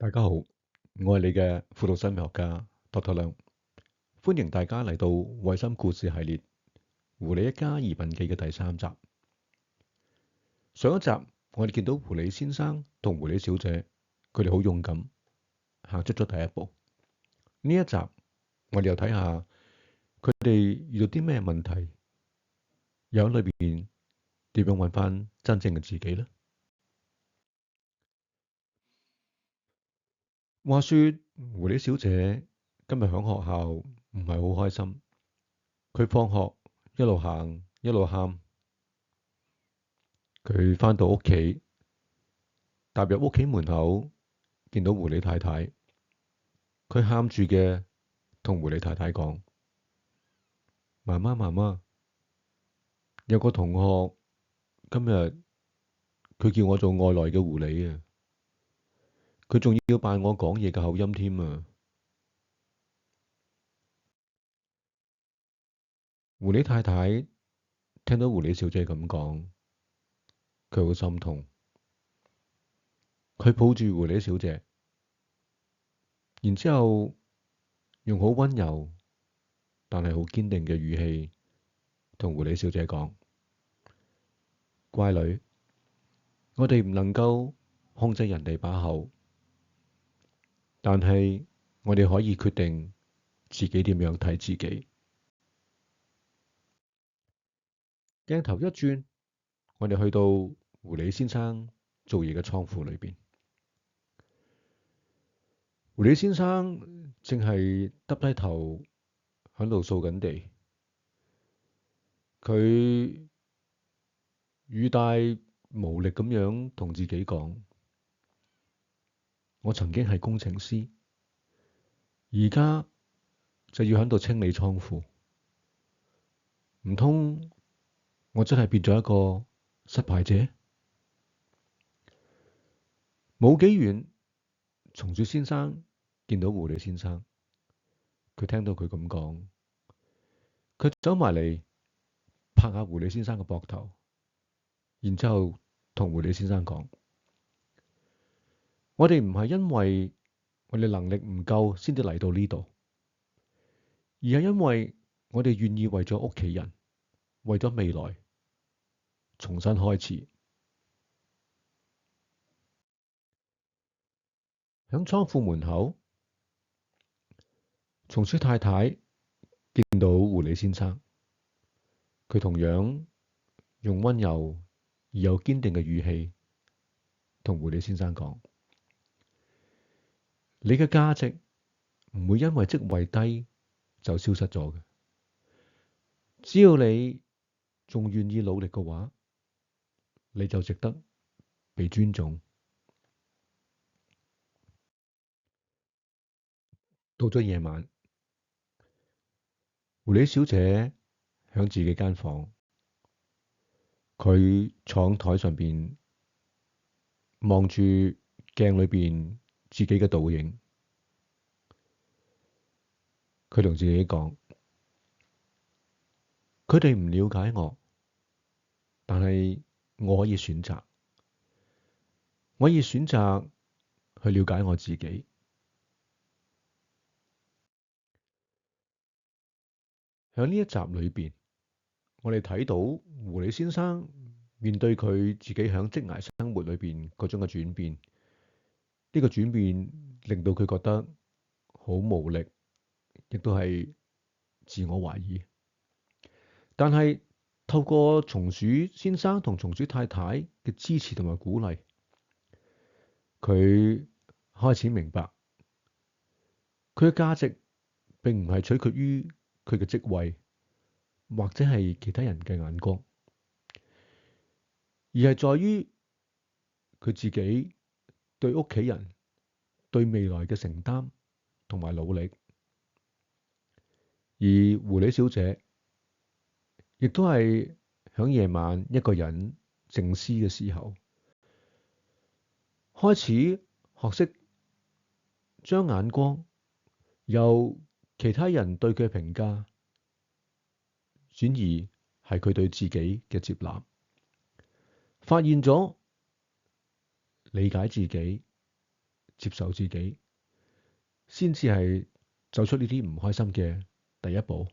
大家好，我係你嘅輔導心理學家 Dr. 梁，歡迎大家嚟到衛生故事系列狐狸一家移民記嘅第3集。上一集我哋見到狐狸先生同狐狸小姐，佢哋好勇敢，行出咗第一步。呢一集我哋又睇下佢哋遇到啲咩問題，又喺裏邊點樣揾翻真正嘅自己呢？話說狐狸小姐今日喺學校唔係好開心，佢放學一路行一路喊。佢返到屋企，踏入屋企門口，見到狐狸太太，佢喊住嘅同狐狸太太講：媽媽媽媽，有個同學今日佢叫我做外來嘅狐狸啊，佢仲要扮我講嘢嘅口音添啊！狐狸太太聽到狐狸小姐咁講，佢好心痛，佢抱住狐狸小姐，然之後用好溫柔但係好堅定嘅語氣同狐狸小姐講：乖女，我哋唔能夠控制人哋把口，但係我哋可以決定自己點樣睇自己。鏡頭一轉，我哋去到狐狸先生做嘢嘅倉庫裏邊。狐狸先生正係耷低頭喺度掃緊地，佢語帶無力咁樣同自己講：我曾經係工程師，而家就要喺度清理倉庫，唔通我真係變咗一個失敗者？冇幾遠，松鼠先生見到狐狸先生，佢聽到佢咁講，佢走埋嚟拍下狐狸先生嘅膊頭，然之後同狐狸先生講：我哋唔係因為我哋能力唔夠先至嚟到呢度，而係因為我哋願意為咗屋企人，為咗未來重新開始。響倉庫門口，松鼠太太見到狐狸先生，佢同樣用溫柔而又堅定嘅語氣同狐狸先生講：你嘅價值唔會因為職位低就消失咗嘅，只要你仲願意努力嘅話，你就值得被尊重。到咗夜晚，狐狸小姐響自己間房，佢坐喺台上邊望住鏡裏邊自己嘅倒影，佢同自己講：佢哋唔了解我，但係我可以選擇，我可以選擇去了解我自己。喺呢一集裏邊，我哋睇到狐狸先生面對佢自己喺職涯生活裏邊嗰種嘅轉變，呢個轉變令到佢覺得好無力，亦都係自我懷疑。但係透過松鼠先生同松鼠太太嘅支持同埋鼓勵，佢開始明白佢嘅價值並唔係取決於佢嘅職位，或者係其他人嘅眼光，而係在於佢自己對屋企人、對未來嘅承擔同埋努力。而狐狸小姐亦都係響夜晚一個人靜思嘅時候，開始學識將眼光由其他人對佢嘅評價轉移係佢對自己嘅接納，發現咗理解自己接受自己，先至係走出呢啲唔開心嘅第一步。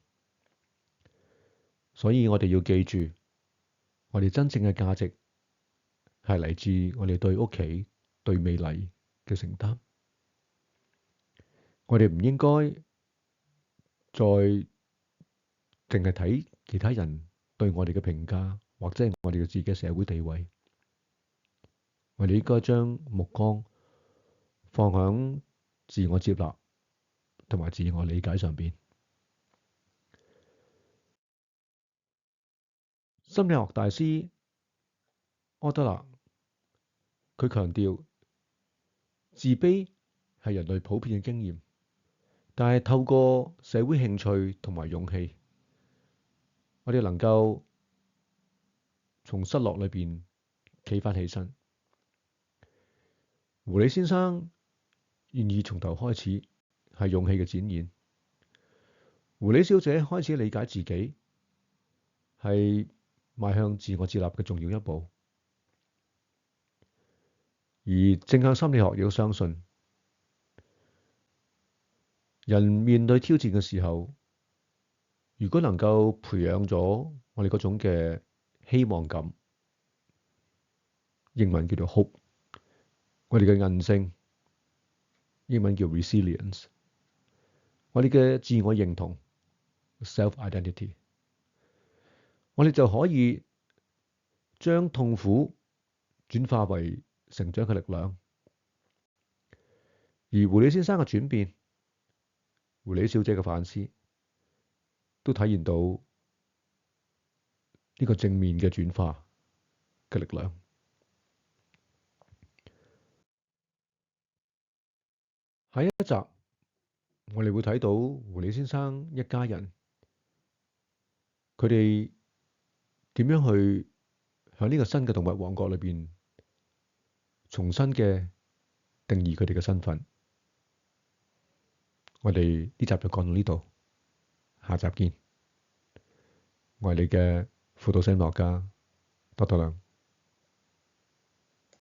所以我哋要記住，我哋真正嘅價值係嚟自我哋對屋企、對未來嘅承擔。我哋唔應該再淨係睇其他人對我哋嘅評價，或者係我哋嘅自己嘅社會地位。我哋應該將目光放響自我接納同埋自我理解上邊。心理學大師柯德勒佢強調，自卑係人類普遍嘅經驗，但係透過社會興趣同埋勇氣，我哋能夠從失落裏邊企返起身。狐狸先生願意從頭開始，係勇氣嘅展現。狐狸小姐開始理解自己，係邁向自我接納嘅重要一步。而正向心理學亦都相信，人面對挑戰嘅時候，如果能夠培養咗我哋嗰種嘅希望感，英文叫做 hope， 我哋嘅韌性，英文叫 resilience， 我哋嘅自我認同 self-identity， 我哋就可以將痛苦轉化為成長嘅力量。而狐狸先生嘅轉變，狐狸小姐嘅反思，都體現到呢個正面嘅轉化嘅力量。下一集我哋會睇到狐狸先生一家人，佢哋點樣去喺呢個新嘅動物王國裏邊重新嘅定義佢哋嘅身份。我哋呢集就講到呢度，下集見。我係你嘅輔導心理學家多多亮。